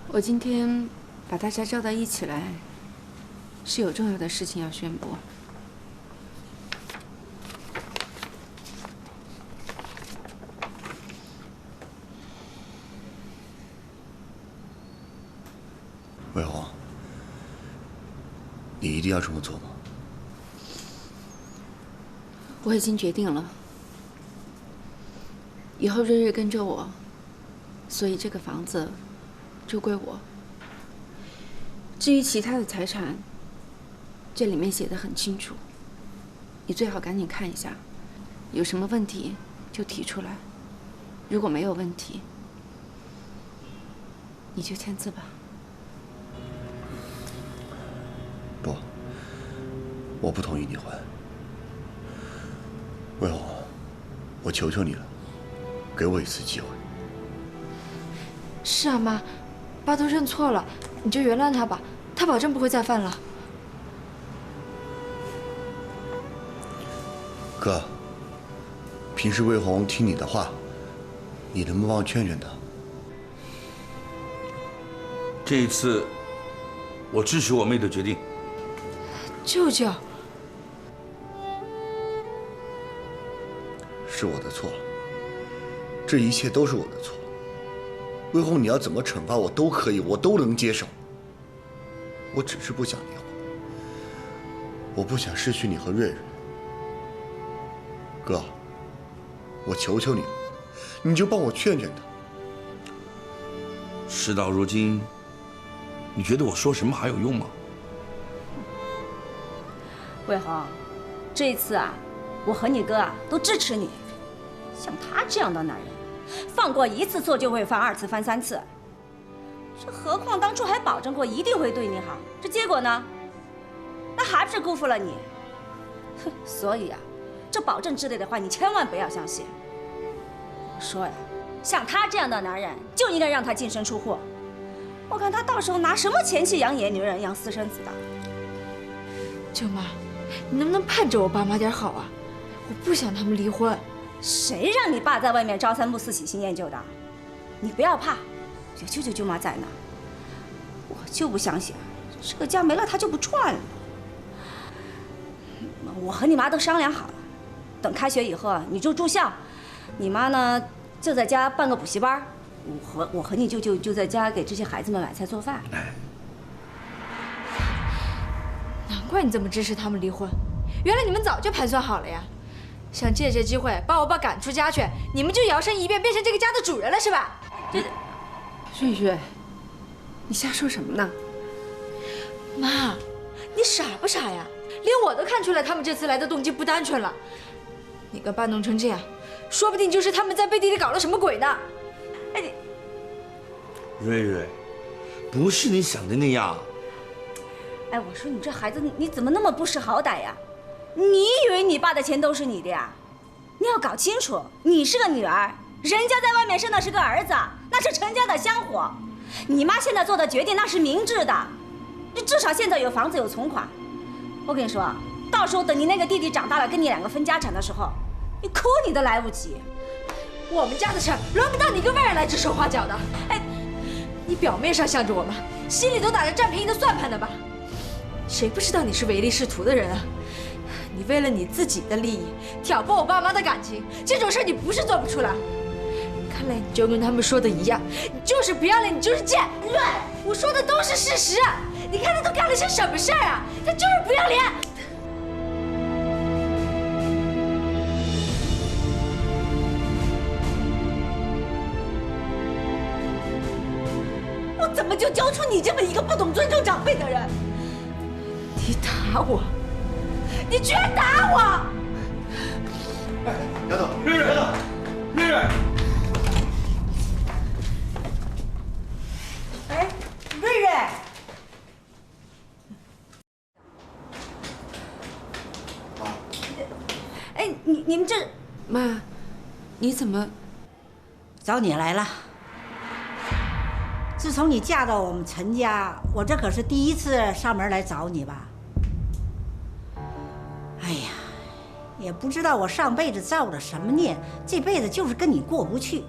我今天把大家叫到一起来，是有重要的事情要宣布。魏红，你一定要这么做吗？我已经决定了，以后瑞瑞跟着我，所以这个房子就归我。至于其他的财产，这里面写得很清楚，你最好赶紧看一下，有什么问题就提出来，如果没有问题，你就签字吧。不，我不同意你还。魏红，我求求你了，给我一次机会。是啊，妈，爸都认错了，你就原谅他吧，他保证不会再犯了。哥，平时魏红听你的话，你能不能帮我劝劝他？这一次，我支持我妹的决定。舅舅，是我的错，这一切都是我的错。魏红，你要怎么惩罚我都可以，我都能接受。我只是不想离婚，我不想失去你和瑞瑞。哥，我求求你了，你就帮我劝劝他。事到如今，你觉得我说什么还有用吗？魏红，这一次啊，我和你哥啊都支持你。像他这样的男人，犯过一次错就会犯二次、犯三次。这何况当初还保证过一定会对你好，这结果呢？那还不是辜负了你？哼，所以啊，这保证之类的话你千万不要相信。我说呀，像他这样的男人就应该让他净身出户。我看他到时候拿什么钱去养野女人、养私生子的？舅妈，你能不能盼着我爸妈点好啊？我不想他们离婚。谁让你爸在外面朝三暮四、喜新厌旧的？你不要怕，有舅舅舅妈在呢。我就不相信这个家没了他就不转了。我和你妈都商量好了，等开学以后你就住校，你妈呢就在家办个补习班，我和你舅舅就在家给这些孩子们买菜做饭。难怪你这么支持他们离婚，原来你们早就盘算好了呀！想借这机会把我爸赶出家去，你们就摇身一变变成这个家的主人了是吧？瑞瑞，你瞎说什么呢？妈，你傻不傻呀？连我都看出来他们这次来的动机不单纯了。你跟爸弄成这样，说不定就是他们在背地里搞了什么鬼呢。哎，你瑞瑞，不是你想的那样。哎，我说你这孩子你怎么那么不识好歹呀？你以为你爸的钱都是你的呀？你要搞清楚，你是个女儿，人家在外面生的是个儿子，那是陈家的香火。你妈现在做的决定那是明智的，你至少现在有房子有存款。我跟你说，到时候等你那个弟弟长大了，跟你两个分家产的时候，你哭你都来不及。我们家的事儿轮不到你跟外人来指手画脚的。哎，你表面上向着我们，心里都打着占便宜的算盘的吧？谁不知道你是唯利是图的人啊？你为了你自己的利益挑拨我爸妈的感情，这种事你不是做不出来。看来你就跟他们说的一样，你就是不要脸，你就是贱。对，我说的都是事实。你看他都干了些什么事儿啊？他就是不要脸。我怎么就教出你这么一个不懂尊重长辈的人？你打我！你居然打我！哎，丫头，瑞瑞，瑞瑞，哎，瑞瑞，哎，你们这妈，你怎么？找你来了。自从你嫁到我们陈家，我这可是第一次上门来找你吧？哎呀，也不知道我上辈子造了什么孽，这辈子就是跟你过不去。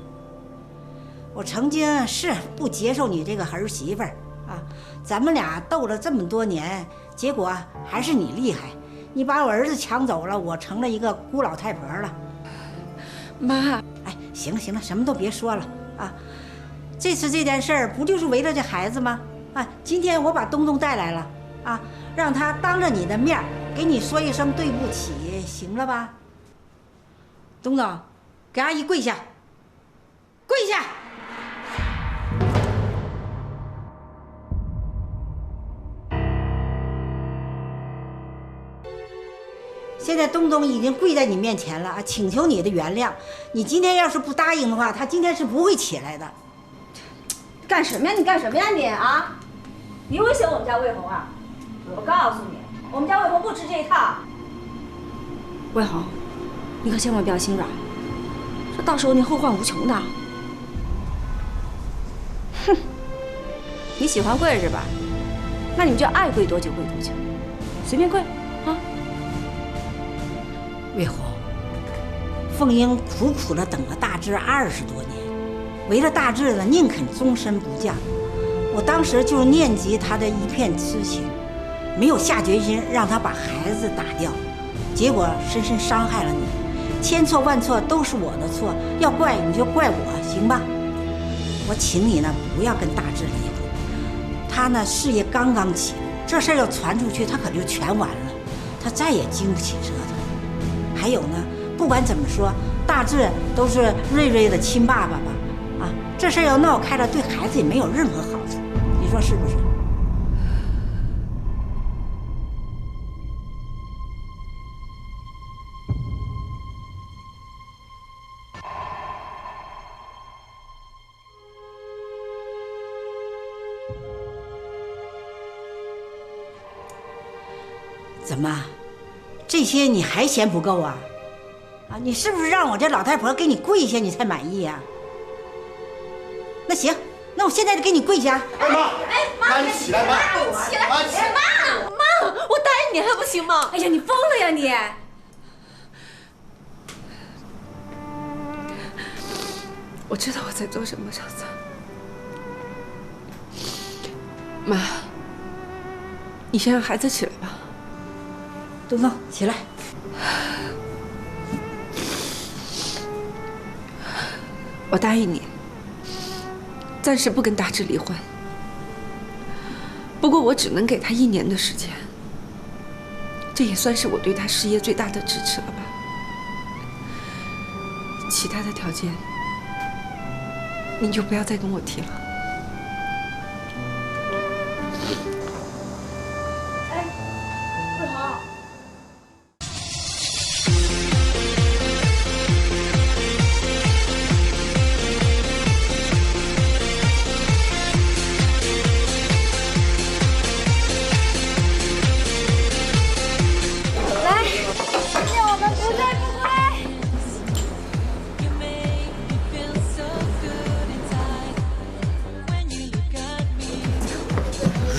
我曾经是不接受你这个儿媳妇儿啊，咱们俩斗了这么多年，结果还是你厉害，你把我儿子抢走了，我成了一个孤老太婆了。妈，哎，行了行了，什么都别说了啊！这次这件事儿不就是为了这孩子吗？啊，今天我把东东带来了啊，让他当着你的面给你说一声对不起，行了吧？东东，给阿姨跪下，跪下！现在东东已经跪在你面前了啊，请求你的原谅。你今天要是不答应的话，他今天是不会起来的。干什么呀？你干什么呀你啊？你威胁我们家魏红啊？我告诉你，我们家魏红不吃这一套。魏红，你可千万不要心软，这到时候你后患无穷的。哼，你喜欢跪是吧？那你们就爱跪多久跪多久，随便跪啊。魏红，凤英苦苦的等了大志20多年，为了大志呢，宁肯终身不嫁。我当时就是念及他的一片痴情，没有下决心让他把孩子打掉，结果深深伤害了你。千错万错都是我的错，要怪你就怪我，行吧？我请你呢，不要跟大志离婚。他呢，事业刚刚起步，这事儿要传出去，他可就全完了，他再也经不起折腾。还有呢，不管怎么说，大志都是瑞瑞的亲爸爸吧？啊，这事要闹开了，对孩子也没有任何好处，你说是不是？怎么？这些你还嫌不够啊？啊，你是不是让我这老太婆给你跪下你才满意呀？那行，那我现在就给你跪下。妈，妈你起来，妈，起来，妈，我答应你还不行吗？哎呀，你疯了呀你！我知道我在做什么，小三。妈，你先让孩子起来吧。东东，起来。我答应你，暂时不跟大志离婚。不过我只能给他1年的时间，这也算是我对他事业最大的支持了吧。其他的条件，你就不要再跟我提了。哎，魏红。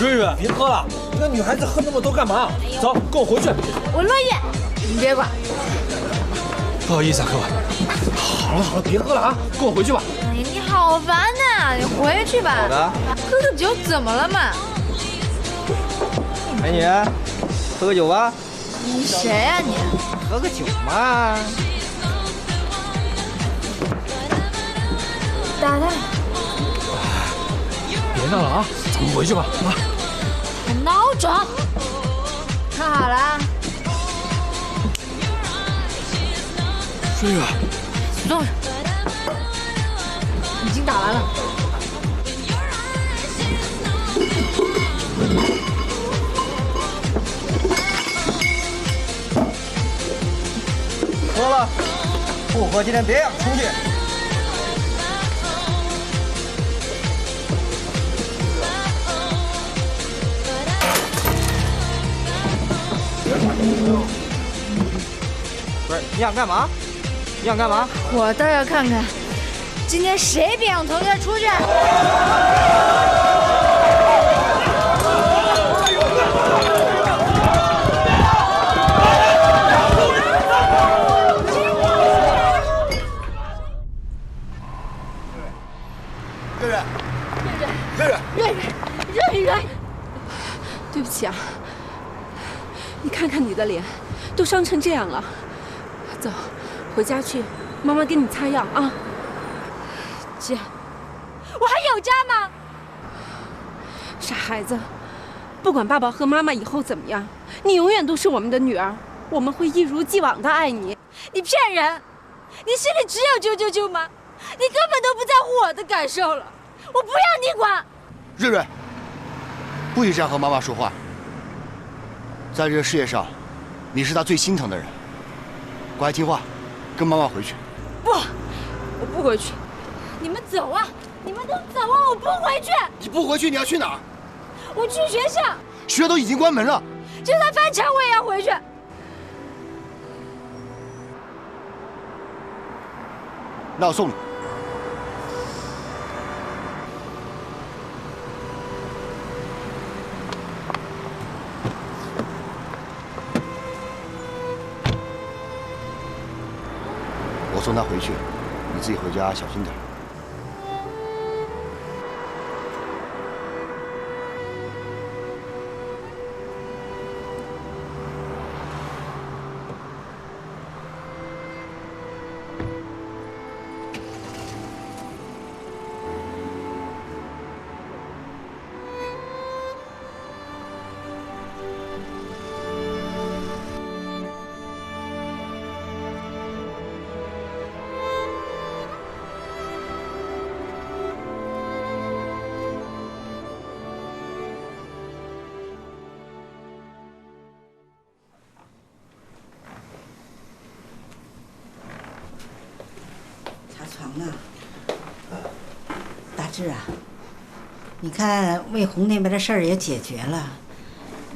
瑞瑞，别喝了，那女孩子喝那么多干嘛？走，跟我回去。我乐意，你别管。不好意思啊，各位。好了好了，别喝了啊，跟我回去吧。哎呀，你好烦呐！你回去吧。好的。喝个酒怎么了嘛？美女，喝个酒吧。你谁呀你？喝个酒嘛。大大，别闹了啊，咱们回去吧啊。孬种！看好了啊。瑞瑞，坐着。已经打完了。喝了，不喝今天别想出去。不是，你想干嘛？你想干嘛？我倒要看看，今天谁别让同学出去。瑞瑞，对不起啊，你看看你的脸，都伤成这样了。走，回家去，妈妈给你擦药啊。姐，我还有家吗？傻孩子，不管爸爸和妈妈以后怎么样，你永远都是我们的女儿，我们会一如既往的爱你。你骗人！你心里只有999吗？你根本都不在乎我的感受了，我不要你管。瑞瑞，不许这样和妈妈说话。在这个世界上，你是她最心疼的人。乖，听话，跟妈妈回去。不，我不回去。你们走啊！你们都走啊！我不回去。你不回去，你要去哪儿？我去学校。学校都已经关门了。就算翻墙，我也要回去。那我送你。我送他回去，你自己回家小心点。大志啊，你看魏红那边的事儿也解决了，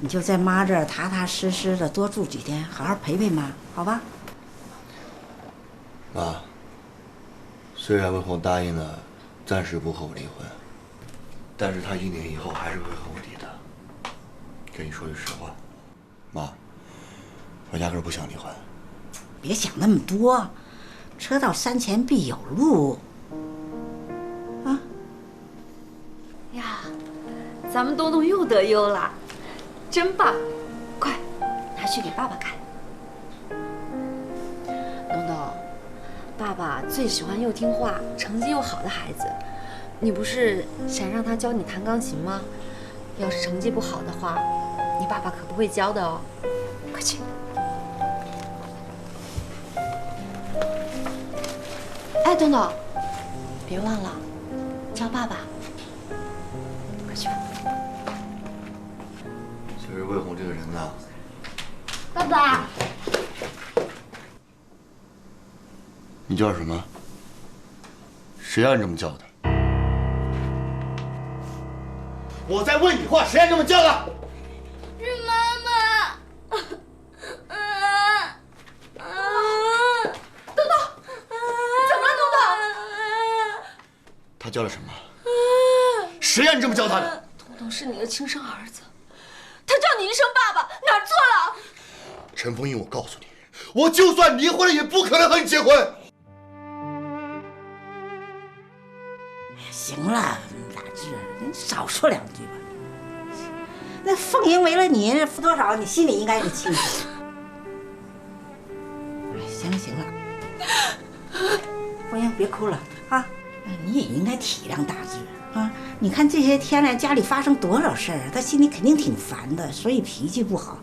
你就在妈这儿踏踏实实的多住几天，好好陪陪妈，好吧？妈，虽然魏红答应了暂时不和我离婚，但是她1年以后还是会和我离的。跟你说句实话，妈，我压根不想离婚。别想那么多，车到山前必有路。呀，咱们东东又得优了，真棒！快，拿去给爸爸看。东东，爸爸最喜欢又听话、成绩又好的孩子。你不是想让他教你弹钢琴吗？要是成绩不好的话，你爸爸可不会教的哦。快去。哎，东东，别忘了叫爸爸。快去吧。其实魏红这个人呐，爸爸，你叫什么？谁让你这么叫的？我在问你话，谁让你这么叫的？是妈妈。东东，怎么了，东东？他叫了什么？谁让你这么叫他的？东东是你的亲生儿子，他叫你一声爸爸，哪儿错了？陈凤英，我告诉你，我就算离婚了，也不可能和你结婚。行了，大志，你少说2句吧。那凤英为了你付多少，你心里应该是清楚。行了行了，凤英别哭了啊！你也应该体谅大志啊！你看这些天来家里发生多少事儿，他心里肯定挺烦的，所以脾气不好，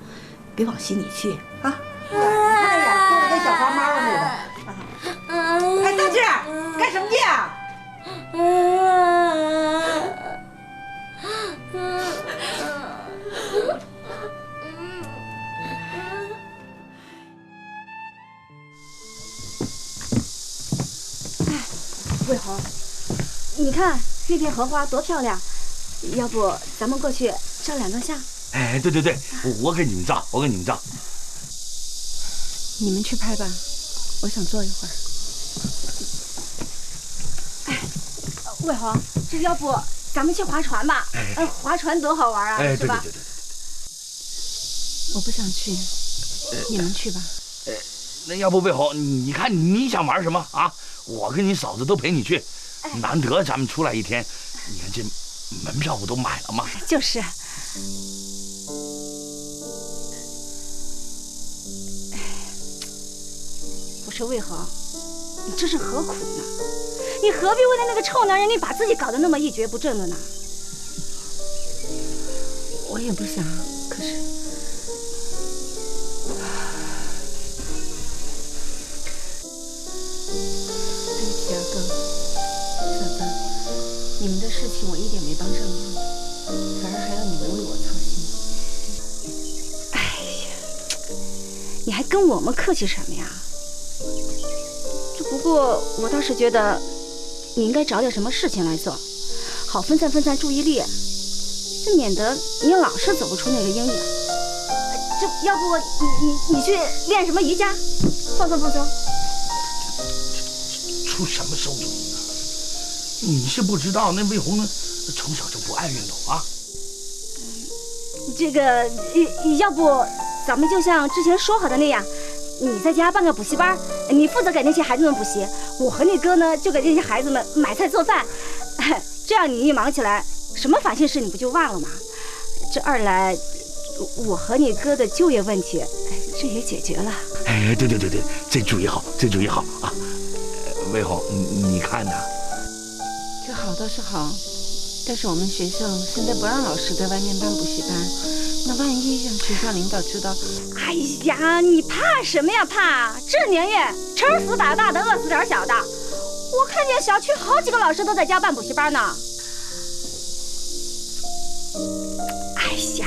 别往心里去啊！你看呀，哭得跟小花猫似的。哎，大志，干什么去啊？魏红，你看那片荷花多漂亮，要不咱们过去照2张相？哎，对对对，我给你们照，我给你们照。你们去拍吧，我想坐一会儿。哎，魏红，这要不咱们去划船吧？划船多好玩啊，哎，是吧？对对对对。我不想去，你们去吧。那要不魏红，你看你想玩什么啊？我跟你嫂子都陪你去，难得咱们出来一天，你看这门票不都买了吗？就是。我说魏恒，你这是何苦呢？你何必为了那个臭男人，你把自己搞得那么一蹶不振的呢？我也不想，可是对不起啊，哥，小芬，你们的事情我一点没帮上忙，反而还要你们为我操心。哎呀，你还跟我们客气什么呀？只不过我倒是觉得，你应该找点什么事情来做，好分散注意力，这免得你老是走不出那个阴影。就要不你去练什么瑜伽，放松。出什么馊主意呢？你是不知道，那魏红呢，从小就不爱运动啊。这个要不咱们就像之前说好的那样，你在家办个补习班，你负责给那些孩子们补习，我和你哥呢就给这些孩子们买菜做饭。这样你一忙起来，什么烦心事你不就忘了吗？这二来，我和你哥的就业问题，这也解决了。哎，对，这主意好啊！魏红，你看呢？这好倒是好，但是我们学校现在不让老师在外面办补习班，那万一让学校领导知道……哎呀，你怕什么呀？怕这年月，吃死胆大的，饿死胆小的。我看见小区好几个老师都在家办补习班呢。哎呀，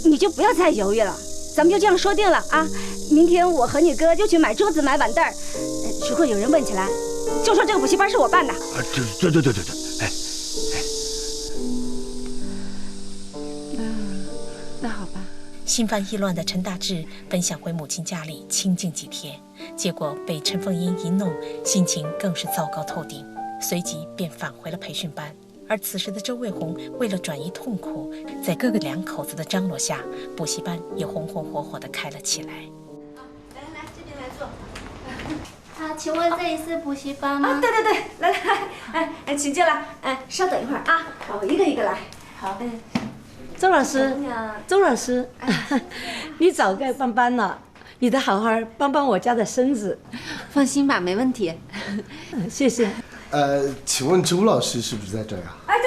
你就不要再犹豫了，咱们就这样说定了啊！明天我和你哥就去买桌子、买板凳。如果有人问起来，就说这个补习班是我办的。对，哎。那好吧。心烦意乱的陈大志本想回母亲家里清静几天，结果被陈凤英一弄，心情更是糟糕透顶，随即便返回了培训班。而此时的周卫红为了转移痛苦，在哥哥两口子的张罗下，补习班也红红火火地开了起来。来，这边来坐。请问这里是补习班吗？对，来，请进来。稍等一会儿啊，我一个一个来。好。周老师，你早该办班了，你得好好帮帮我家的孙子。放心吧，没问题。谢谢。请问周老师是不是在这儿啊？对，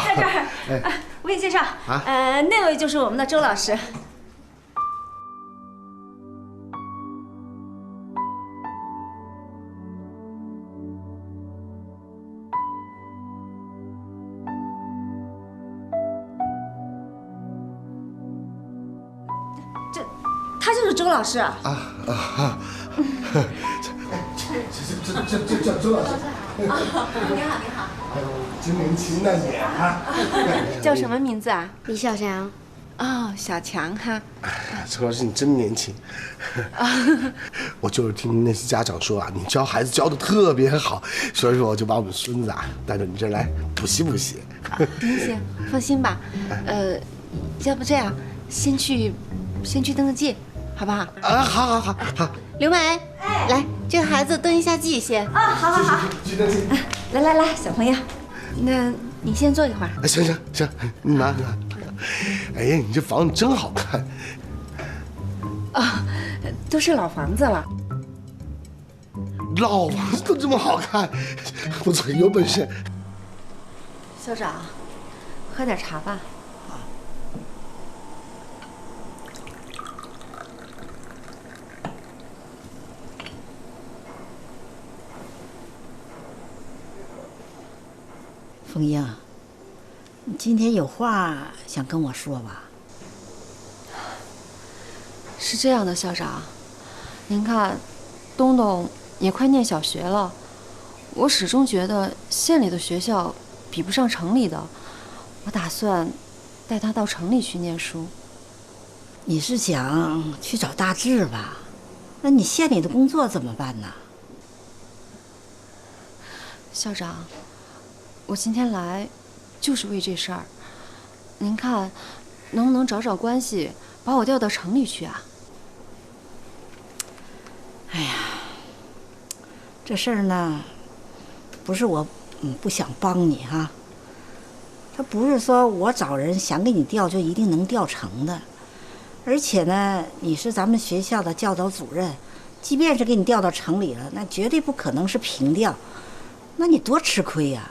在这儿。我给你介绍，那位就是我们的周老师。他就是周老师啊！这周老师。你好。哎呦，真年轻呢你啊！叫什么名字啊？李小强。哦，小强哈。周老师你真年轻。我就是听那些家长说啊，你教孩子教的特别好，所以说我就把我们孙子啊带到你这儿来补习。行，放心吧。要不这样，先去登个记。好不好？好。刘梅，来，这个孩子登一下记先。好。去登记。来，小朋友，那你先坐一会儿。行，你拿。哎呀，你这房子真好看。都是老房子了。老房子都这么好看，不错，有本事。校长，喝点茶吧。凤英，你今天有话想跟我说吧？是这样的，校长，您看，东东也快念小学了，我始终觉得县里的学校比不上城里的，我打算带他到城里去念书。你是想去找大志吧？那你县里的工作怎么办呢？校长，我今天来就是为这事儿，您看能不能找关系把我调到城里去啊？哎呀，这事儿呢，不是我不想帮你哈，他不是说我找人想给你调就一定能调成的。而且呢，你是咱们学校的教导主任，即便是给你调到城里了，那绝对不可能是平调，那你多吃亏呀！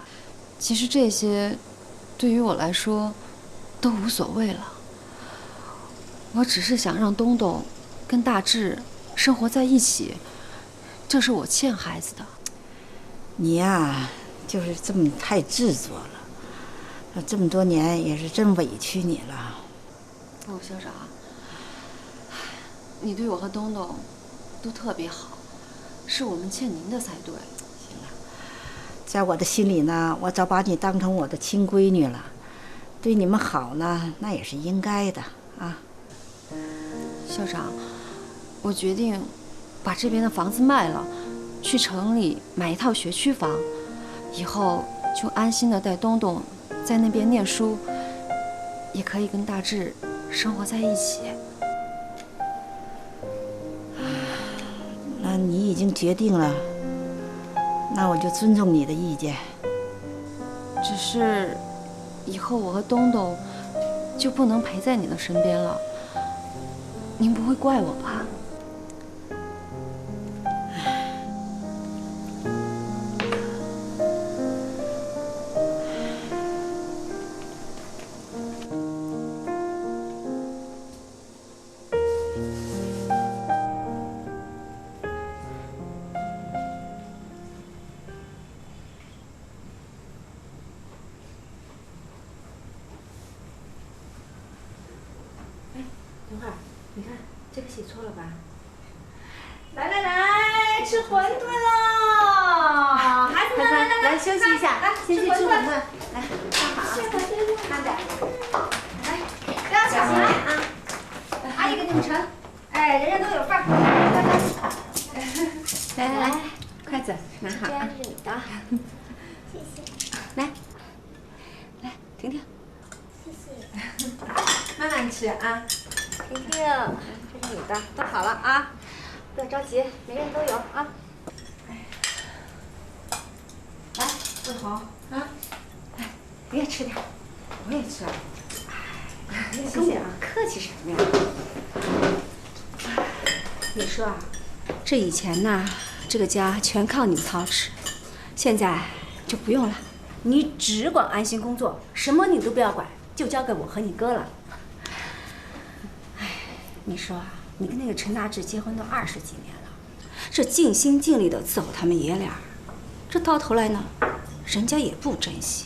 其实这些，对于我来说，都无所谓了。我只是想让东东跟大志生活在一起，这是我欠孩子的。你呀，就是这么太执着了，这么多年也是真委屈你了。哦，校长，你对我和东东都特别好，是我们欠您的才对。行了，在我的心里呢，我早把你当成我的亲闺女了，对你们好呢，那也是应该的啊。校长，我决定把这边的房子卖了，去城里买一套学区房，以后就安心的带东东在那边念书，也可以跟大志生活在一起。那你已经决定了，那我就尊重你的意见。只是以后我和东东就不能陪在你的身边了，您不会怪我吧？等会儿，你看这个写错了吧？来来来，吃馄饨喽！孩子们，来休息一下，先去吃馄饨。来，看好，看点。来，不要抢小心啊！啊！阿姨给你们盛。哎，人人都有份儿。来来来，筷子拿好啊！这是你的，谢谢。来，来，婷婷，谢谢。慢慢吃啊。婷婷，这是你的，都好了啊，不要着急，每个人都有啊。来，魏红啊，来，你也吃点，我也吃。跟我客气什么呀？你说啊，这以前呢，这个家全靠你操持，现在就不用了，你只管安心工作，什么你都不要管，就交给我和你哥了。哎，你说啊，你跟那个陈大志结婚都20几年了，这尽心尽力的伺候他们爷俩，这到头来呢，人家也不珍惜。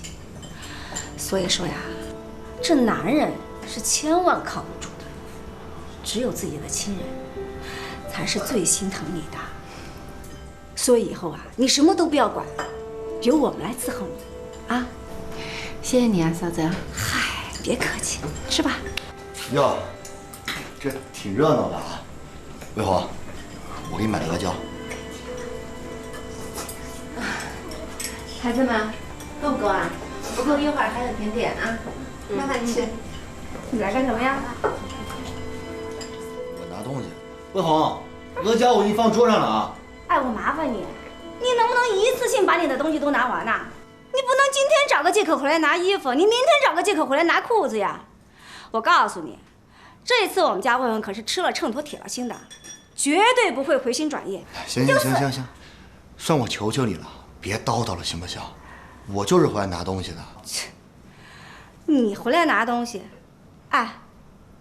所以说呀，这男人是千万靠不住的，只有自己的亲人才是最心疼你的。所以以后啊，你什么都不要管，由我们来伺候你，啊！谢谢你啊，嫂子。嗨，别客气，吃吧。哟，这挺热闹的啊。魏红，我给你买了阿胶。孩子们，够不够啊？不够，一会儿还有甜点啊，慢慢吃。你来干什么呀？我拿东西。魏红，阿胶我给你放桌上了啊。哎，我麻烦你，你能不能一次性把你的东西都拿完呐？你不能今天找个借口回来拿衣服，你明天找个借口回来拿裤子呀！我告诉你，这次我们家魏文可是吃了秤砣铁了心的，绝对不会回心转意。行，算我求求你了，别叨叨了，行不行？我就是回来拿东西的。你回来拿东西，哎，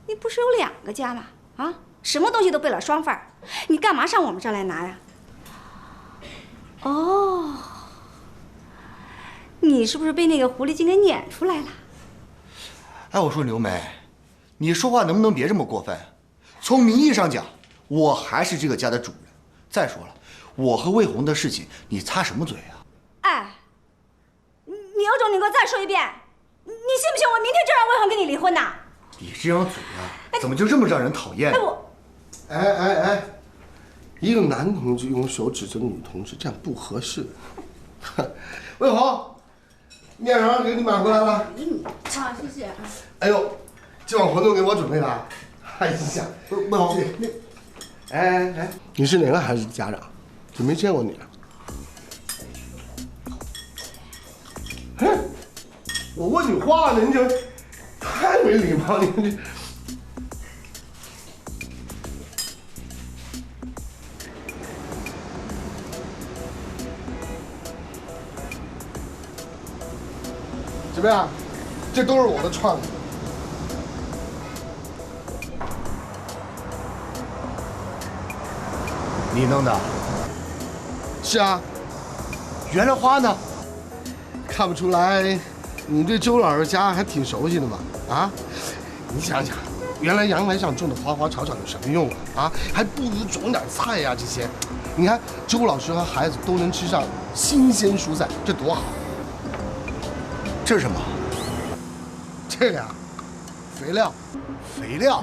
你不是有2个家吗？啊，什么东西都备了双份儿，你干嘛上我们这儿来拿呀？哦，你是不是被那个狐狸精给撵出来了？哎，我说刘梅，你说话能不能别这么过分？从名义上讲，我还是这个家的主人。再说了，我和魏红的事情，你插什么嘴啊？哎，你有种你给我再说一遍，你信不信我明天就让魏红跟你离婚呐？你这张嘴啊，怎么就这么让人讨厌？哎，一个男同志用手指着女同志，这样不合适。魏红，面条给你买回来了。好，谢谢。哎呦，这碗馄饨给我准备的。哎呀，魏红，哎，你是哪个孩子的家长？怎么没见过你啊？我问你话呢，你就太没礼貌，你。怎么样？这都是我的创意。你弄的？是啊。原来花呢？看不出来，你对周老师家还挺熟悉的嘛？啊，你想想，原来阳台上种的花花草草有什么用啊？啊，还不如种点菜呀，这些。你看，周老师和孩子都能吃上新鲜蔬菜，这多好！这是什么？这个呀，肥料。肥料？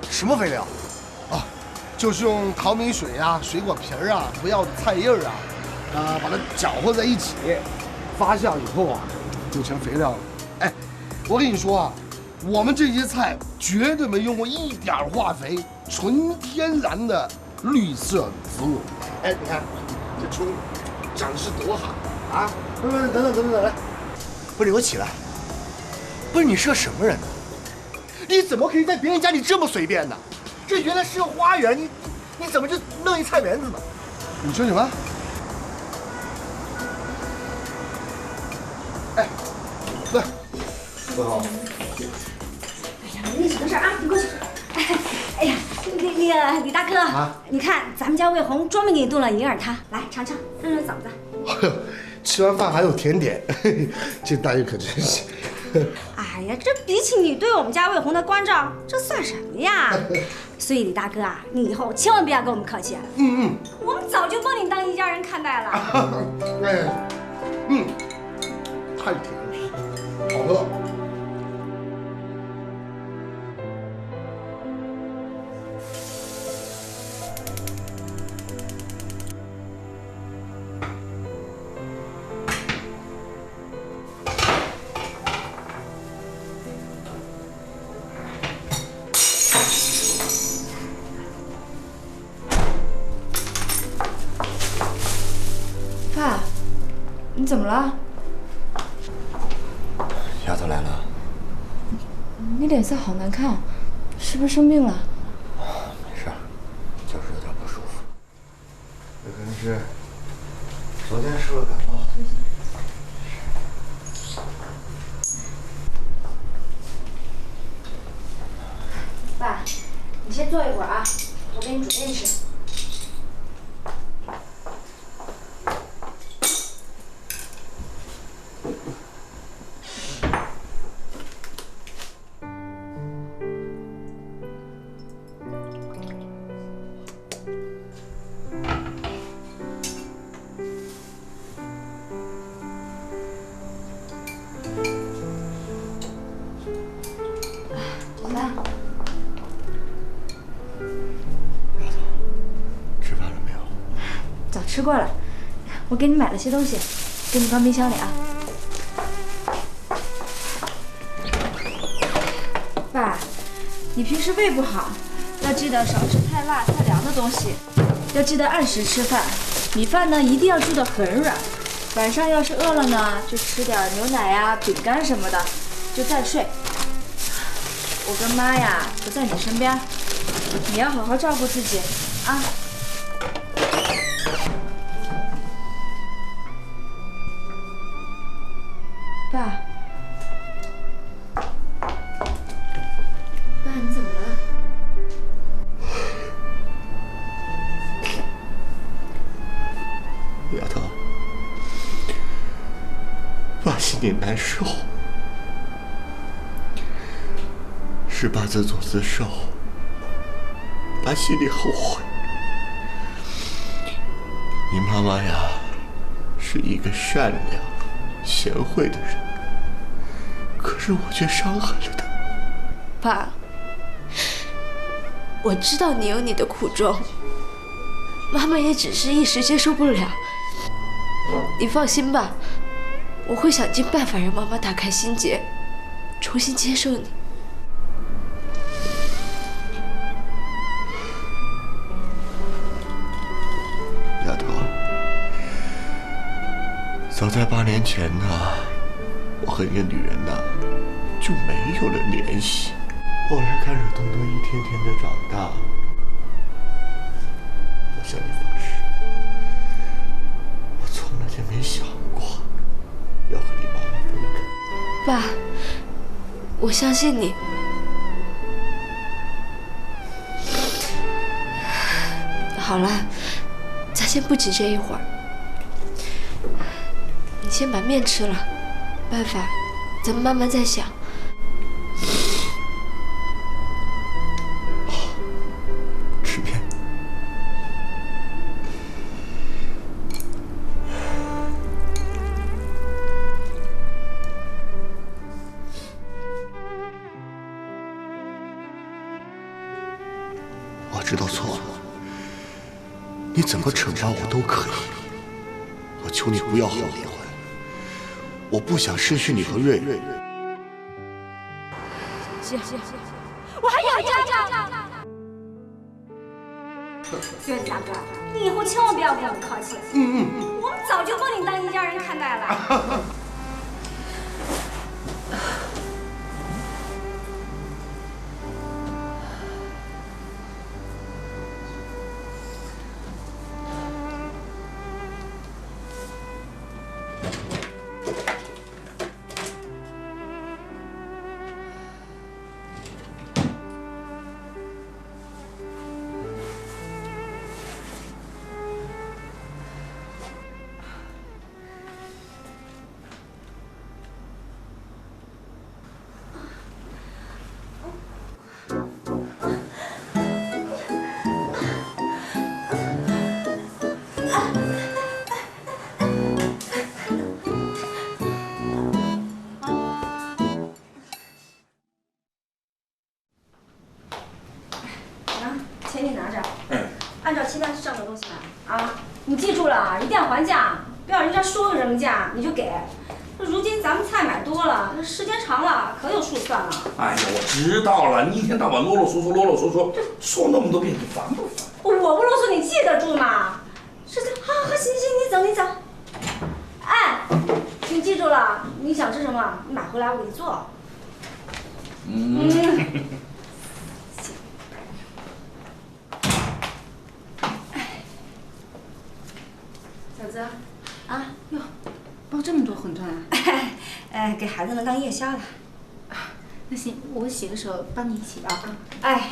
什么肥料？啊，就是用淘米水啊、水果皮儿啊、不要的菜叶儿啊，把它搅和在一起，发酵以后啊，就成肥料了。哎，我跟你说啊，我们这些菜绝对没用过一点化肥，纯天然的绿色植物。哎，你看这葱长势多好啊！不，等，来，不是，你给我起来！不是，你是个什么人呢？你怎么可以在别人家里这么随便呢？这原来是个花园，你怎么就弄一菜园子呢？你说什么？哎，来，问好。哎呀，没什么事啊，你过去。哎呀，那个李大哥，啊，你看咱们家魏红专门给你炖了银耳汤，来尝尝，润润嗓子。哎呦，吃完饭还有甜点，这待遇可真是。哎呀，这比起你对我们家魏红的关照，这算什么呀？所以李大哥啊，你以后千万不要跟我们客气。我们早就把你当一家人看待了。哎，太甜了，好喝。爸，你怎么了？丫头来了。你脸色好难看，是不是生病了？没事，就是有点不舒服。有可能是昨天受了感冒。爸，你先坐一会儿啊，我给你煮面吃。吃过了，我给你买了些东西，给你放冰箱里啊。爸，你平时胃不好，要记得少吃太辣太凉的东西，要记得按时吃饭，米饭呢一定要煮得很软。晚上要是饿了呢，就吃点牛奶呀、饼干什么的，就再睡。我跟妈呀不在你身边，你要好好照顾自己啊。爸，爸，你怎么了？丫头，爸心里难受，是爸自作自受，爸心里后悔。你妈妈呀，是一个善良、贤惠的人，可是我却伤害了她。爸，我知道你有你的苦衷，妈妈也只是一时接受不了。你放心吧，我会想尽办法让妈妈打开心结，重新接受你。丫头，早在8年前呢，我和那个女人呢就没有了联系。后来看着东东一天天的长大，我向你发誓，我从来就没想过要和你妈妈分开。爸，我相信你。好了，咱先不急这一会儿，你先把面吃了，办法咱们慢慢再想。吃面。我知道错了，你怎么惩罚我都可以，我求你不要和我离婚，我不想失去你和瑞瑞。行，我还有家。娟子大哥，你以后千万不要跟我们客气。我们早就把你当一家人看待了。钱你拿着，按照清单上的东西买啊！你记住了啊，一定要还价，不要人家说个什么价你就给。如今咱们菜买多了，时间长了可有数算了。哎呀，我知道了，你一天到晚啰啰嗦嗦，说那么多遍，你烦不烦？我不啰嗦，你记得住吗？是的，好，行，你走。哎，你记住了，你想吃什么，你买回来我给你做。小子，啊哟，包这么多馄饨啊！给孩子们当夜宵的。那行，我洗的时候帮你一起包啊。哎。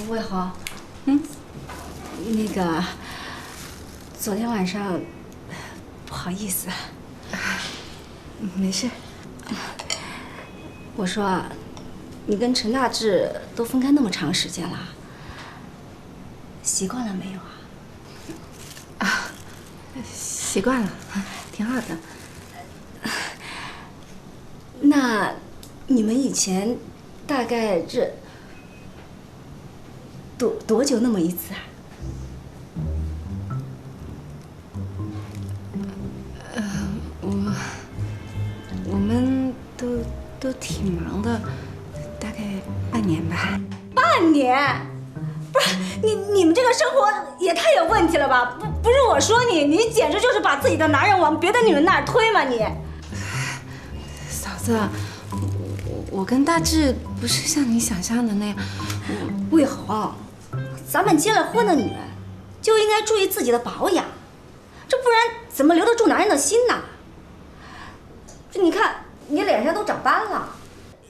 魏红，那个，昨天晚上，不好意思。没事。我说，你跟陈大志都分开那么长时间了，习惯了没有啊？习惯了，挺好的。那你们以前大概这多久那么一次啊？我们都挺忙的，大概半年吧。半年？不是你们这个生活也太有问题了吧？不是我说你简直就是把自己的男人往别的女人那儿推嘛你！嫂子，我跟大志不是像你想象的那样。魏红，咱们结了婚的女人就应该注意自己的保养，这不然怎么留得住男人的心呢？这你看你脸上都长斑了，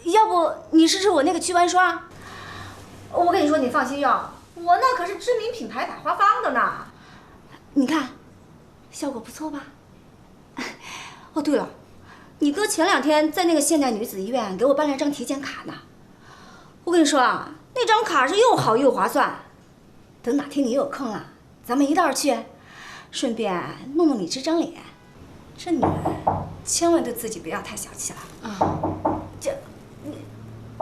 要不你试试我那个祛斑刷？我跟你说，你放心用，我那可是知名品牌百花芳的呢。你看，效果不错吧？哦，对了，你哥前2天在那个现代女子医院给我办了张体检卡呢。我跟你说啊，那张卡是又好又划算。等哪天你有空了，咱们一道去，顺便弄弄你这张脸。这女人千万对自己不要太小气了啊！这，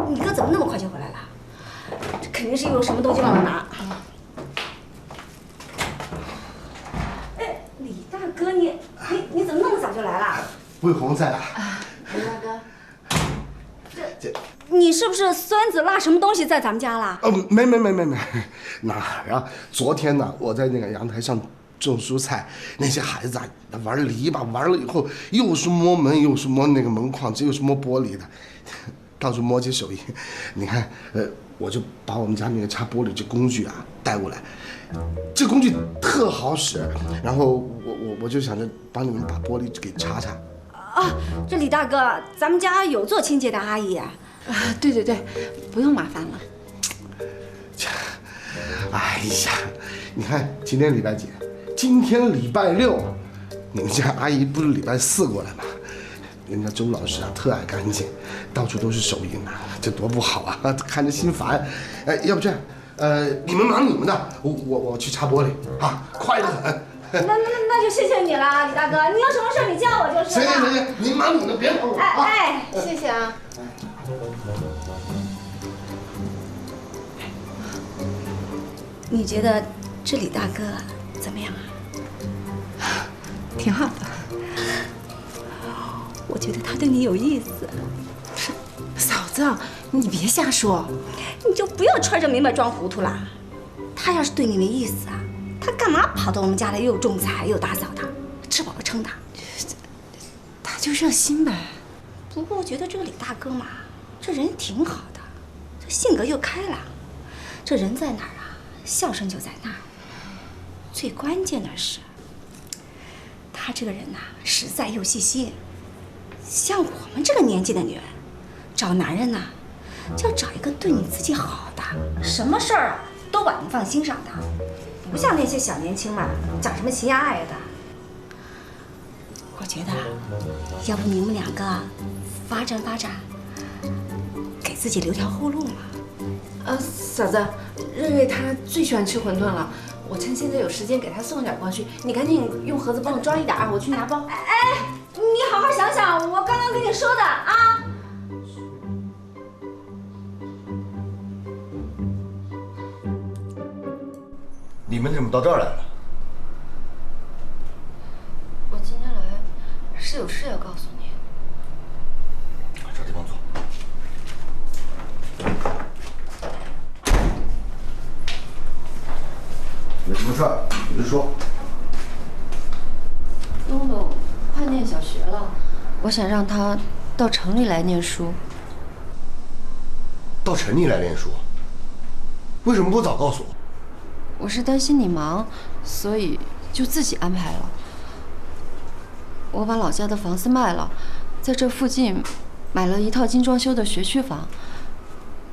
你哥怎么那么快就回来了？这肯定是有什么东西忘了拿。哎，李大哥，你怎么那么早就来了？魏红在啊。李大哥，你是不是酸子落什么东西在咱们家了？没，哪儿啊？昨天呢，我在那个阳台上种蔬菜，那些孩子啊玩篱笆，玩了以后又是摸门，又是摸那个门框子，又是摸玻璃的，到处摸起手艺。你看，我就把我们家那个擦玻璃这工具啊带过来，这工具特好使。然后我就想着帮你们把玻璃给擦擦。啊，这李大哥，咱们家有做清洁的阿姨。对对对，不用麻烦了。哎呀，你看今天礼拜几？今天礼拜6，你们家阿姨不是礼拜4过来吗？人家周老师啊特爱干净，到处都是手印啊，这多不好啊，看着心烦。哎，要不这样，你们忙你们的，我去擦玻璃啊，快得很。那就谢谢你了，李大哥，你有什么事你叫我就是了。行，你忙你的，别管我啊。哎，谢谢啊。你觉得这李大哥怎么样啊？挺好的。我觉得他对你有意思。嫂子，你别瞎说，你就不要揣着明白装糊涂啦。他要是对你没意思啊，他干嘛跑到我们家来又种菜又打扫的，吃饱了撑的？他就热心呗。不过我觉得这个李大哥嘛，这人挺好的，这性格又开朗，这人在哪儿啊，笑声就在那儿。最关键的是，他这个人呐，实在又细心。像我们这个年纪的女人，找男人呐，就要找一个对你自己好的，什么事儿啊都把你放心上的，不像那些小年轻们讲什么情呀爱的。我觉得，要不你们两个发展发展，给自己留条后路嘛。嫂子，瑞瑞她最喜欢吃馄饨了，我趁现在有时间给她送点过去，你赶紧用盒子帮我装一点啊，我去拿包。哎，你好好想想我刚刚跟你说的啊。你们怎么到这儿来了？我今天来是有事要告诉你。找地方坐。有什么事儿你就说。东东快念小学了，我想让他到城里来念书。到城里来念书？为什么不早告诉我？我是担心你忙，所以就自己安排了。我把老家的房子卖了，在这附近买了一套精装修的学区房。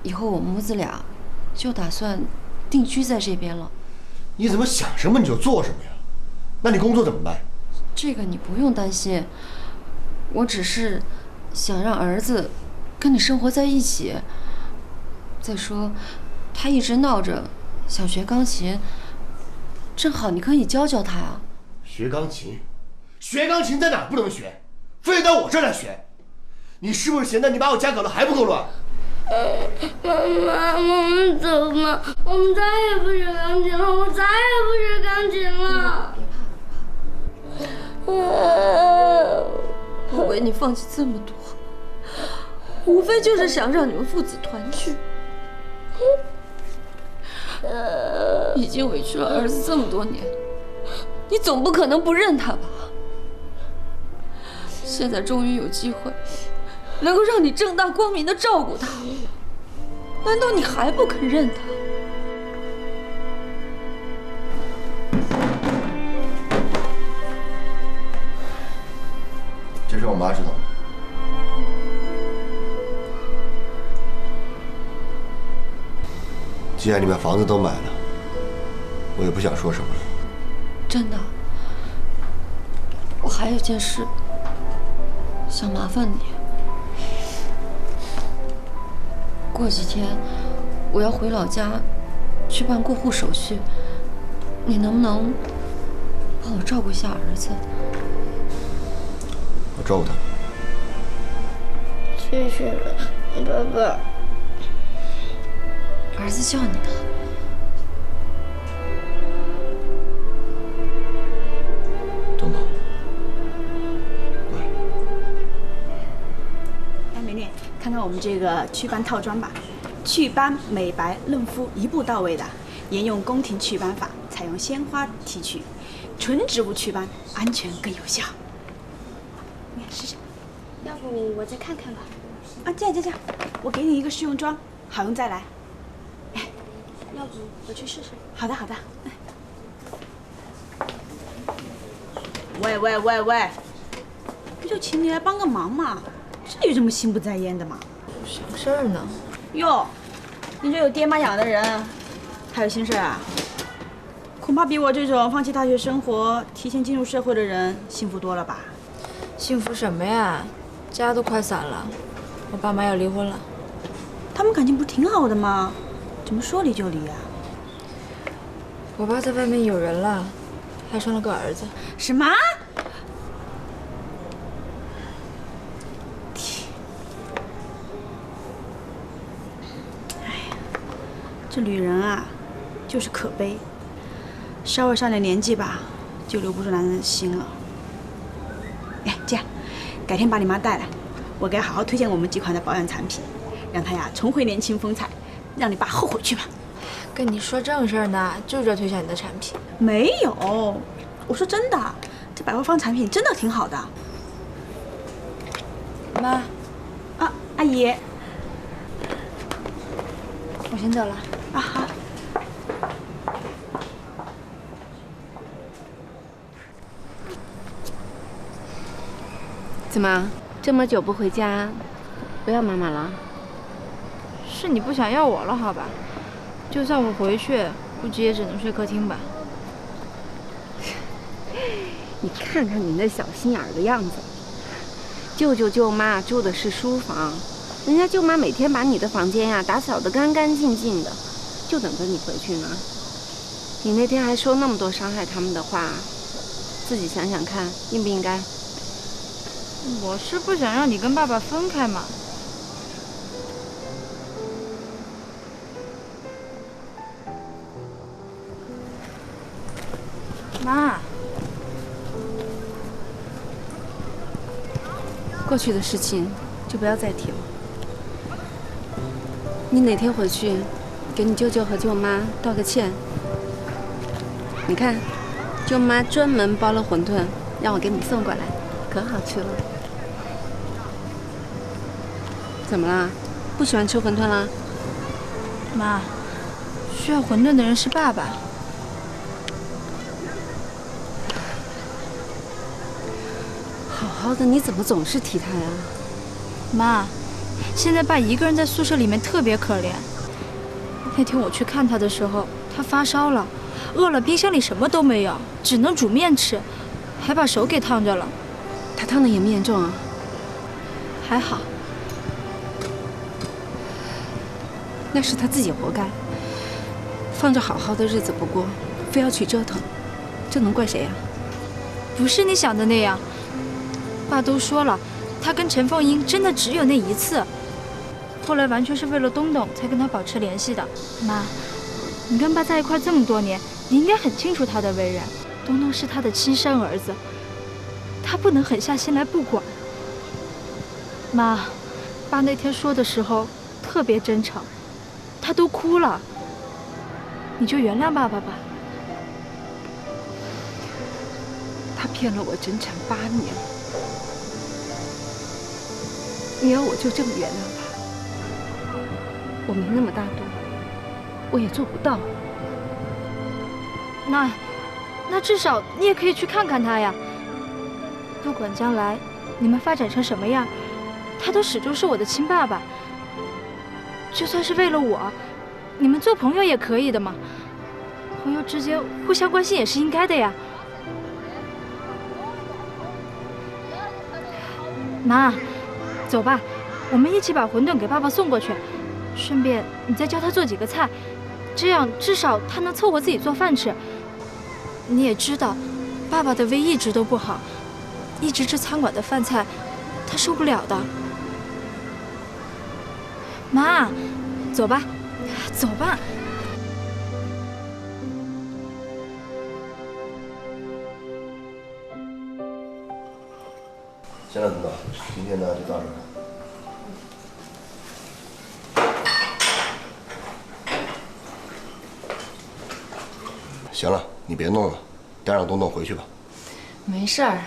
以后我们母子俩就打算定居在这边了。你怎么想什么你就做什么呀？那你工作怎么办？这个你不用担心，我只是想让儿子跟你生活在一起。再说，他一直闹着想学钢琴，正好你可以教教他啊。学钢琴？学钢琴在哪儿不能学？非得到我这儿来学？你是不是嫌得你把我家搞得还不够乱？妈，我们走吧，我们再也不学钢琴了，我再也不学钢琴了。我为你放弃这么多，无非就是想让你们父子团聚。已经委屈了儿子这么多年，你总不可能不认他吧？现在终于有机会，能够让你正大光明的照顾他，难道你还不肯认他？这事我妈知道。既然你把房子都买了，我也不想说什么了。真的，我还有件事想麻烦你。过几天我要回老家去办过户手续，你能不能帮我照顾一下儿子？我照顾他。谢谢了，爸爸。儿子叫你呢。东东，乖。哎，美女，看看我们这个祛斑套装吧，祛斑、美白、嫩肤一步到位的，沿用宫廷祛斑法，采用鲜花提取，纯植物祛斑，安全更有效。你看试试。要不我再看看吧。啊，这样，我给你一个试用装，好用再来。哎，要不我去试试。好的。喂，不就请你来帮个忙嘛，至于这么心不在焉的吗？什么事儿呢？哟，你这有爹妈养的人，还有心事啊？恐怕比我这种放弃大学生活、提前进入社会的人幸福多了吧？幸福什么呀？家都快散了，我爸妈要离婚了。他们感情不挺好的吗？怎么说离就离啊？我爸在外面有人了，还生了个儿子。什么？哎呀，这女人啊，就是可悲。稍微上点年纪吧，就留不住男人的心了。哎，这样，改天把你妈带来，我给她好好推荐我们几款的保养产品，让她呀重回年轻风采，让你爸后悔去吧。跟你说正事儿呢，就这推销你的产品。没有，我说真的，这百货方产品真的挺好的。妈，啊，阿姨，我先走了。啊，好。怎么这么久不回家，不要妈妈了？是你不想要我了，好吧？就算我回去，估计也只能睡客厅吧。你看看你那小心眼儿的样子，舅舅舅妈住的是书房，人家舅妈每天把你的房间呀打扫得干干净净的，就等着你回去呢。你那天还说那么多伤害他们的话，自己想想看，应不应该？我是不想让你跟爸爸分开嘛。妈，过去的事情就不要再提了。你哪天回去，给你舅舅和舅妈道个歉。你看，舅妈专门包了馄饨，让我给你送过来，可好吃了。怎么啦？不喜欢吃馄饨啦？妈，需要馄饨的人是爸爸。好好的，你怎么总是提他呀？妈，现在爸一个人在宿舍里面特别可怜。那天我去看他的时候，他发烧了，饿了，冰箱里什么都没有，只能煮面吃，还把手给烫着了。他烫的严不严重啊？还好。那是他自己活该，放着好好的日子不过，非要去折腾，这能怪谁呀？不是你想的那样，爸都说了，他跟陈凤英真的只有那一次，后来完全是为了东东才跟他保持联系的。妈，你跟爸在一块这么多年，你应该很清楚他的为人。东东是他的亲生儿子，他不能狠下心来不管。妈，爸那天说的时候特别真诚。他都哭了，你就原谅爸爸吧。他骗了我整整8年，你要我就这么原谅他？我没那么大度，我也做不到。那至少你也可以去看看他呀。不管将来你们发展成什么样，他都始终是我的亲爸爸。就算是为了我，你们做朋友也可以的嘛。朋友之间互相关心也是应该的呀。妈，走吧，我们一起把馄饨给爸爸送过去，顺便你再教他做几个菜，这样至少他能凑合自己做饭吃。你也知道，爸爸的胃一直都不好，一直吃餐馆的饭菜，他受不了的。妈，走吧，走吧。行了，东东，今天呢就到这儿。行了，你别弄了，要让东东回去吧。没事儿，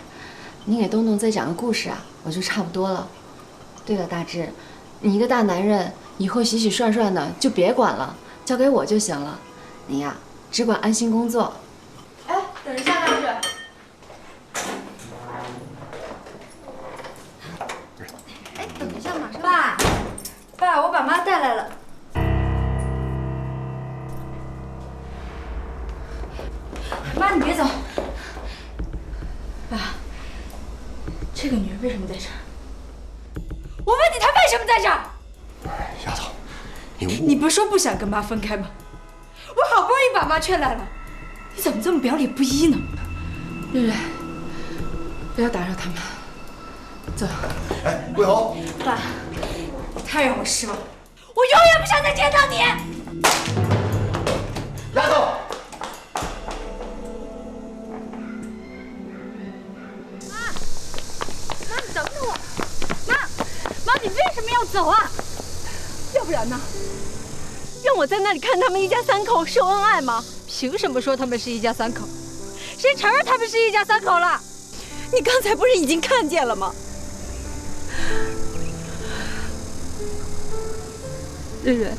你给东东再讲个故事啊，我就差不多了。对了，大志，你一个大男人，以后洗洗涮涮的就别管了，交给我就行了。你呀，只管安心工作。哎，等一下，大志。哎，等一下，马上。爸，我把妈带来了。妈，你别走。爸，这个女人为什么在这儿？我问你，她为什么在这儿？丫头，你不是说不想跟妈分开吗？我好不容易把妈劝来了，你怎么这么表里不一呢？瑞瑞，不要打扰他们，走。哎，桂红。爸，太让我失望了，我永远不想再见到你。丫头。妈，你等等我。妈，你为什么要走啊？要不然呢？让我在那里看他们一家三口秀恩爱吗？凭什么说他们是一家三口？谁承认他们是一家三口了？你刚才不是已经看见了吗？瑞瑞，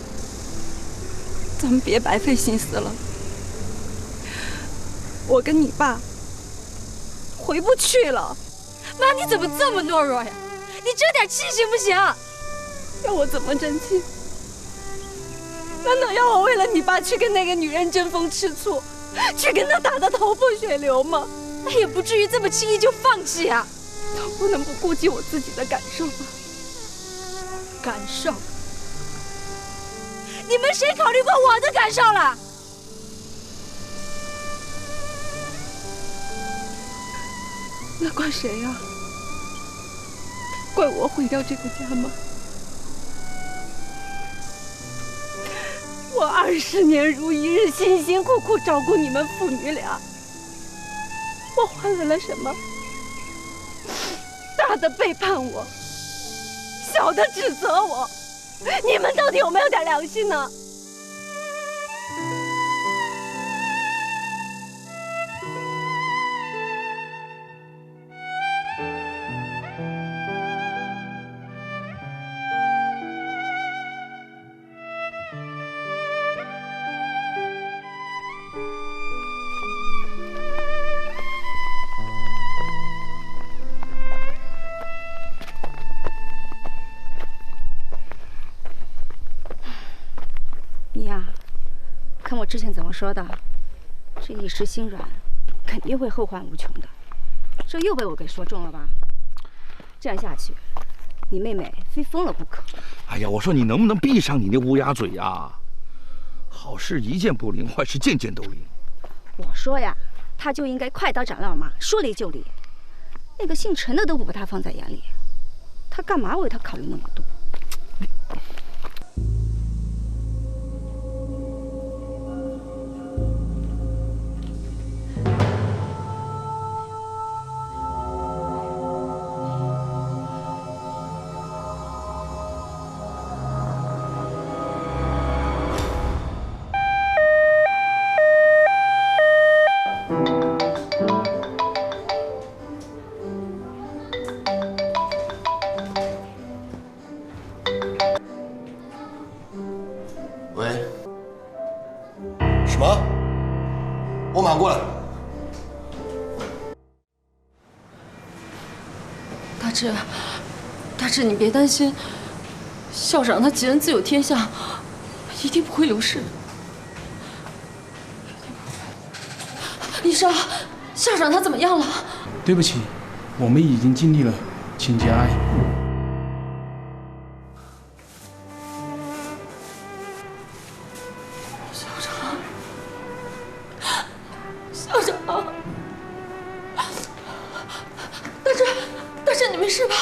咱们别白费心思了。我跟你爸回不去了。妈，你怎么这么懦弱呀？你争点气行不行？要我怎么争气？难道要我为了你爸去跟那个女人争风吃醋，去跟他打得头破血流吗？那也不至于这么轻易就放弃啊！我不能不顾及我自己的感受吗？感受？你们谁考虑过我的感受了？那怪谁呀？怪我毁掉这个家吗？我20年如一日，辛辛苦苦照顾你们父女俩，我换来了什么？大的背叛我，小的指责我，你们到底有没有点良心呢？你呀，看我之前怎么说的，这一时心软，肯定会后患无穷的。这又被我给说中了吧？这样下去，你妹妹非疯了不可。哎呀，我说你能不能闭上你那乌鸦嘴呀？好事一件不灵，坏事件件都灵。我说呀，她就应该快刀斩乱麻，说离就离。那个姓陈的都不把她放在眼里，她干嘛为她考虑那么多？喂，什么？我马上过来。大志，你别担心，校长他吉恩自有天相，一定不会有事。医生，校长他怎么样了？对不起，我们已经尽力了，请节哀。校长，大志，你没事吧？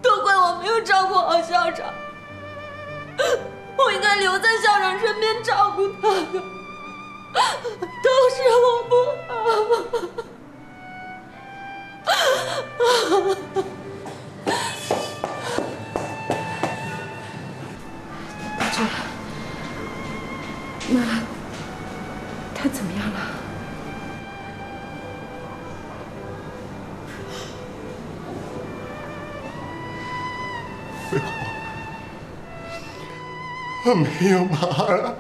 都怪我没有照顾好校长，我应该留在校长身边照顾他的，都是我不好。妈，他怎么样了？慧红，我没有妈了，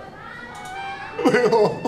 慧红。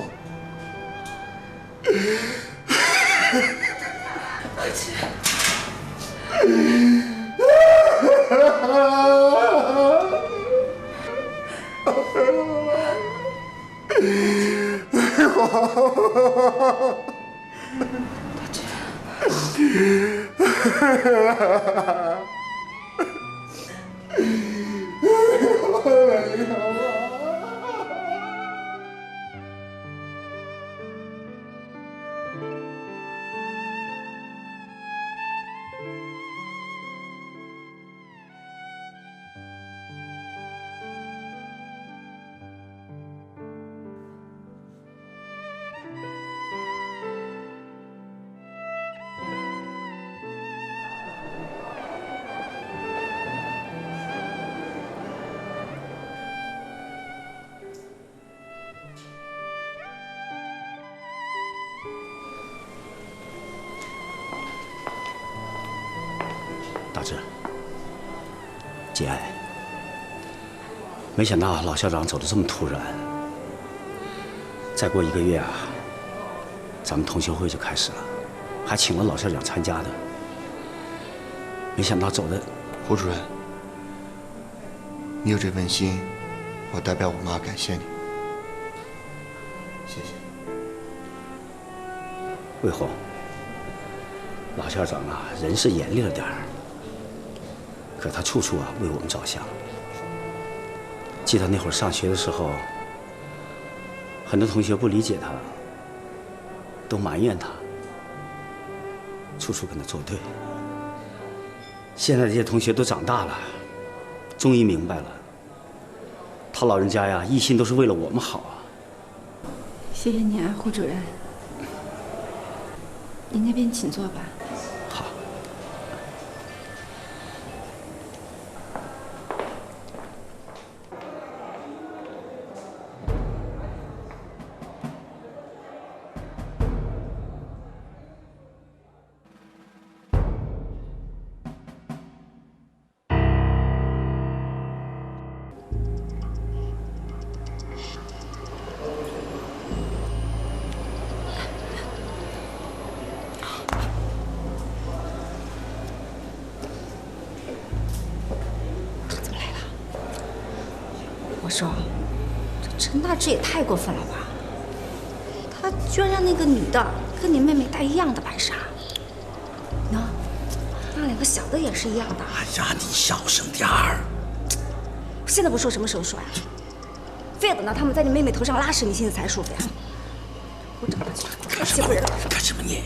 大志，节哀。没想到老校长走得这么突然。再过1个月啊，咱们同学会就开始了，还请了老校长参加的。没想到走的，胡主任，你有这份心，我代表我妈感谢你。谢谢。魏红，老校长啊，人是严厉了点儿。 可他处处啊为我们着想。记得那会儿上学的时候，很多同学不理解他，都埋怨他，处处跟他作对。现在这些同学都长大了，终于明白了，他老人家呀一心都是为了我们好啊。谢谢你啊，胡主任。你那边请坐吧。 我说，这陈大志也太过分了吧！他居然让那个女的跟你妹妹戴一样的白纱，喏，那2个小的也是一样的。哎呀，你小声点儿！我现在不说，什么时候说呀？非要等到他们在你妹妹头上拉屎，你心里才舒服呀？我找他去，干什么？干什么你？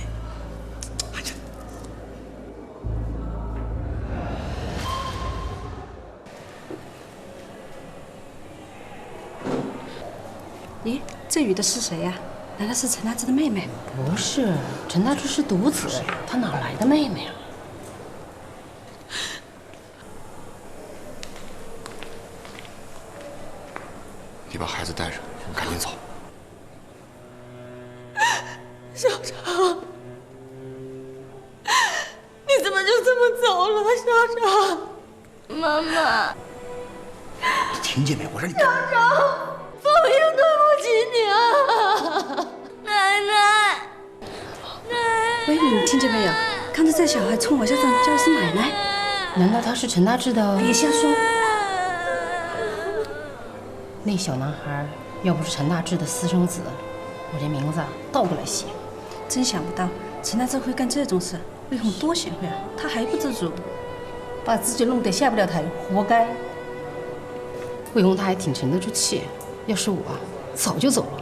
咦，这女的是谁呀？难道是陈大志的妹妹？不是，陈大志是独子，他哪来的妹妹啊？你把孩子带上，赶紧走。校长，你怎么就这么走了，校长？妈妈，你听见没？我让你。校长。 凤英对不起你啊，奶奶！喂，你听见没有？刚才这小孩冲我校长叫的是奶奶。难道他是陈大志的？别瞎说。那小男孩要不是陈大志的私生子，我这名字倒过来写。真想不到陈大志会干这种事。魏红多贤惠啊，他还不知足，把自己弄得下不了台，活该。魏红他还挺沉得住气。 要是我，早就走了。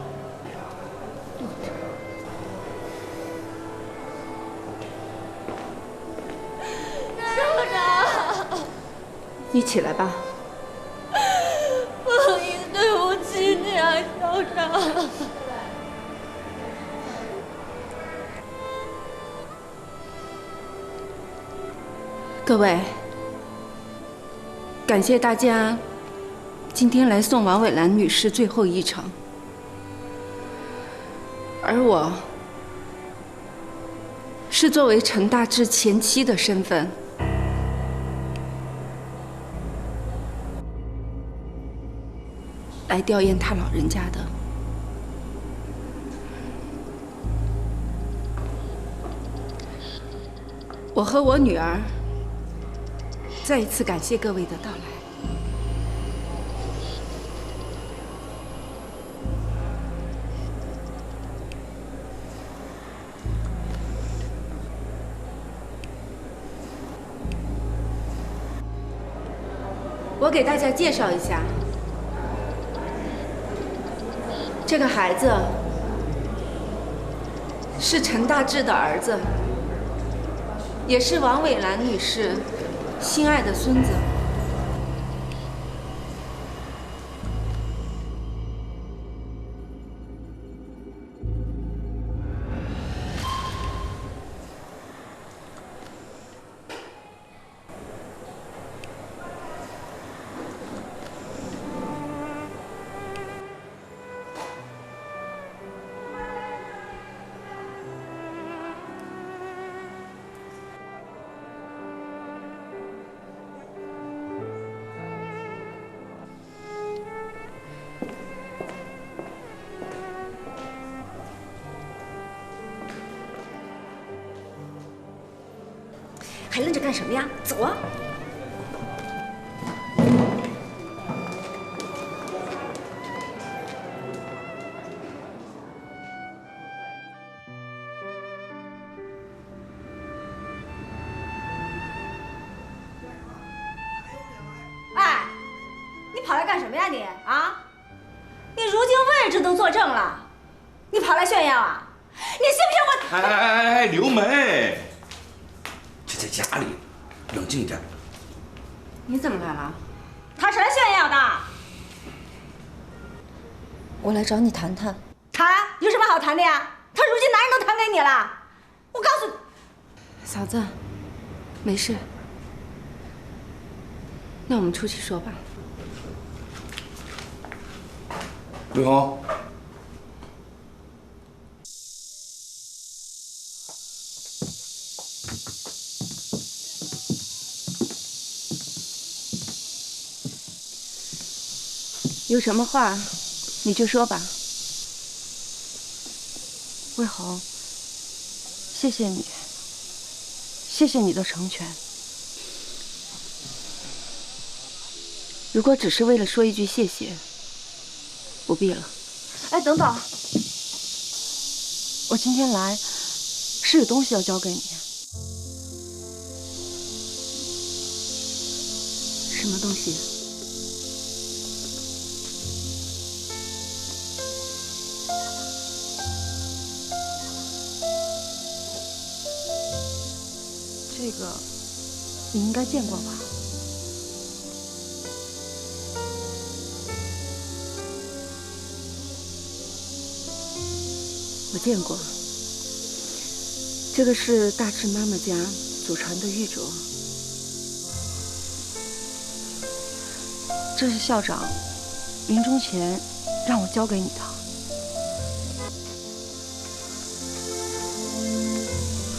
校长，你起来吧。凤英对不起你啊，校长。各位，感谢大家今天来送王伟兰女士最后一程，而我是作为陈大志前妻的身份，来吊唁他老人家的。我和我女儿再一次感谢各位的到来。我给大家介绍一下，这个孩子是陈大志的儿子，也是王伟兰女士心爱的孙子。还愣着干什么呀？走啊！哎，你跑来干什么呀你？啊？你如今位置都坐正了，你跑来炫耀啊？你信不信我？哎，刘梅。在家里，冷静一点。你怎么来了？他是来炫耀的。我来找你谈谈。谈？有什么好谈的呀？他如今哪人都谈给你了。我告诉你，嫂子，没事。那我们出去说吧。魏红。有什么话，你就说吧。魏红，谢谢你，谢谢你的成全。如果只是为了说一句谢谢，不必了。哎，等等，我今天来是有东西要交给你。什么东西？这个你应该见过吧？我见过。这个是大志妈妈家祖传的玉镯。这是校长临终前让我交给你的。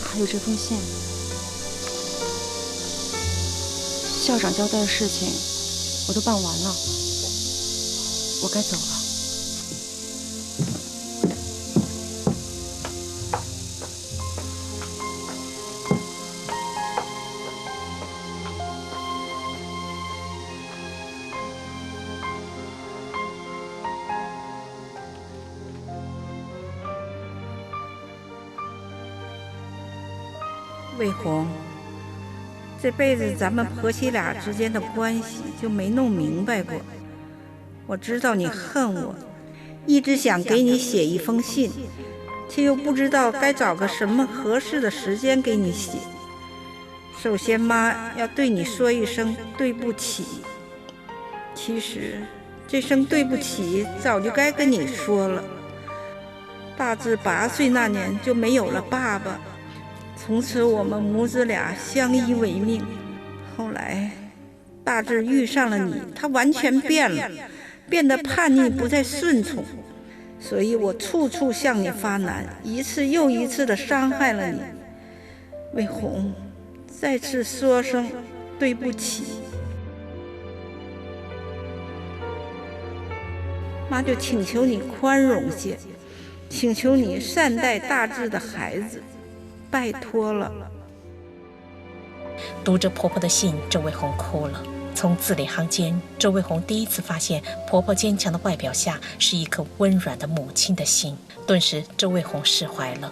还有这封信。校长交代的事情我都办完了，我该走了。魏红，这辈子咱们婆媳俩之间的关系就没弄明白过。我知道你恨我，一直想给你写一封信，却又不知道该找个什么合适的时间给你写。首先，妈要对你说一声对不起。其实，这声对不起早就该跟你说了。大志8岁那年就没有了爸爸。从此我们母子俩相依为命，大志遇上了你，他完全变了，变得叛逆，不再顺从。所以我处处向你发难，一次又一次地伤害了你。魏红，再次说声对不起。妈就请求你宽容些，请求你善待大志的孩子，拜托了。读着婆婆的信，周卫红哭了。从字里行间，周卫红第一次发现婆婆坚强的外表下是一颗温软的母亲的心。顿时，周卫红释怀了，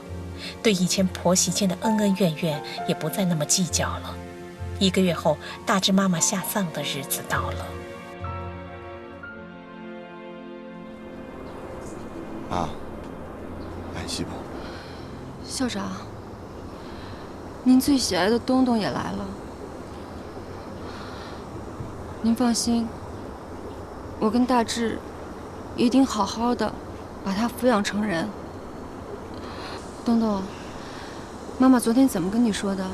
对以前婆媳间的恩恩怨怨也不再那么计较了。1个月后，大志妈妈下葬的日子到了。妈，安息吧。校长，您最喜爱的东东也来了。您放心，我跟大志一定好好的把他抚养成人。东东，妈妈昨天怎么跟你说的？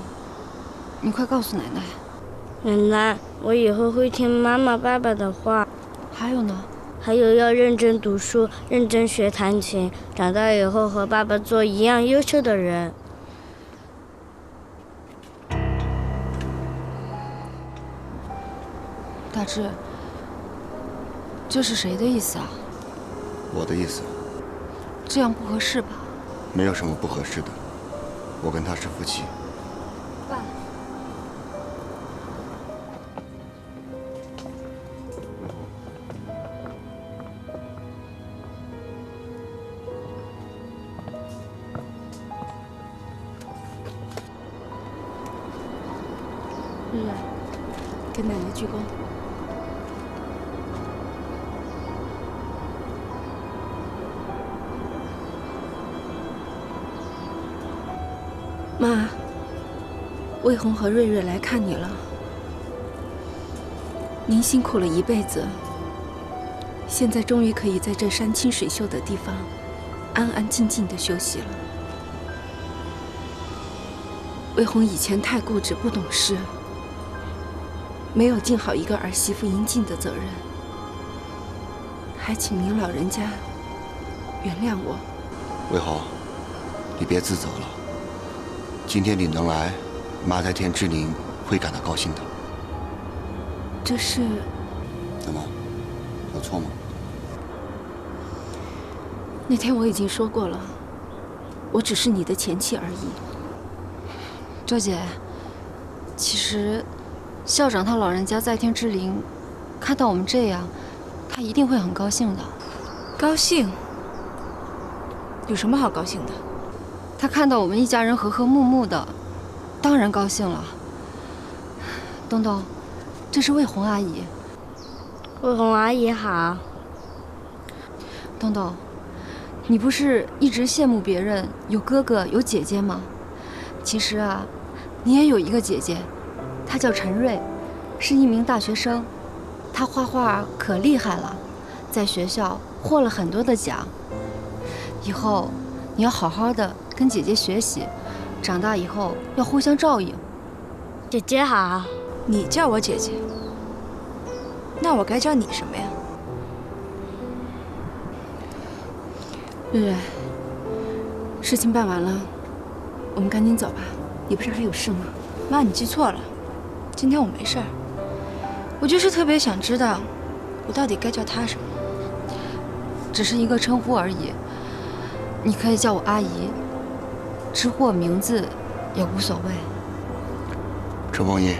你快告诉奶奶。奶奶，我以后会听妈妈、爸爸的话。还有呢？还有要认真读书，认真学弹琴，长大以后和爸爸做一样优秀的人。大志，这是谁的意思啊？我的意思。这样不合适吧？没有什么不合适的，我跟他是夫妻。爸。日日，给奶奶鞠躬。妈，魏红和瑞瑞来看你了。您辛苦了一辈子，现在终于可以在这山清水秀的地方安安静静的休息了。魏红以前太固执不懂事，没有尽好一个儿媳妇应尽的责任，还请您老人家原谅我。魏红，你别自责了。今天你能来，妈在天之灵会感到高兴的。这是……怎么，有错吗？那天我已经说过了，我只是你的前妻而已。周姐，其实校长他老人家在天之灵看到我们这样，他一定会很高兴的。高兴？有什么好高兴的？他看到我们一家人和和睦睦的，当然高兴了。东东，这是魏红阿姨。魏红阿姨好。东东，你不是一直羡慕别人有哥哥有姐姐吗？其实啊，你也有一个姐姐，她叫陈瑞，是一名大学生。她画画可厉害了，在学校获了很多的奖。以后你要好好的跟姐姐学习，长大以后要互相照应。姐姐好。你叫我姐姐，那我该叫你什么呀？瑞瑞，事情办完了，我们赶紧走吧。你不是还有事吗？妈，你记错了，今天我没事儿。我就是特别想知道，我到底该叫她什么。只是一个称呼而已，你可以叫我阿姨，直呼我名字也无所谓。陈凤英，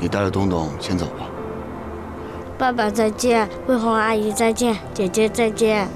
你带着东东先走吧。爸爸再见，魏红阿姨再见，姐姐再见。